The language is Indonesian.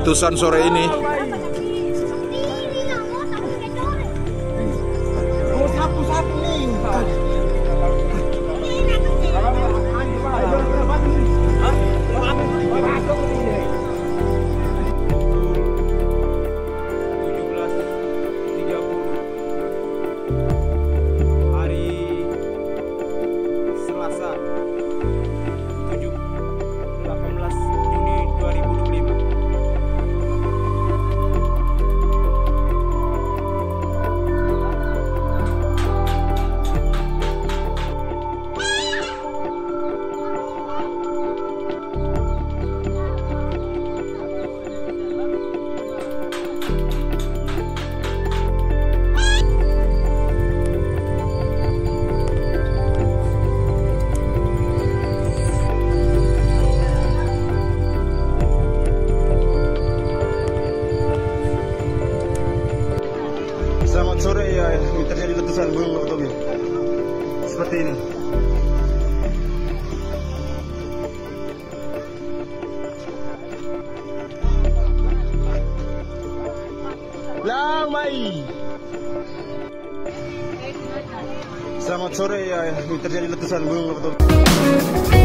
letusan sore ini. Selamat sore ya, ini terjadi letusan gunung Wakatobi seperti ini. Lamai. Selamat sore ya, ini terjadi letusan gunung Wakatobi.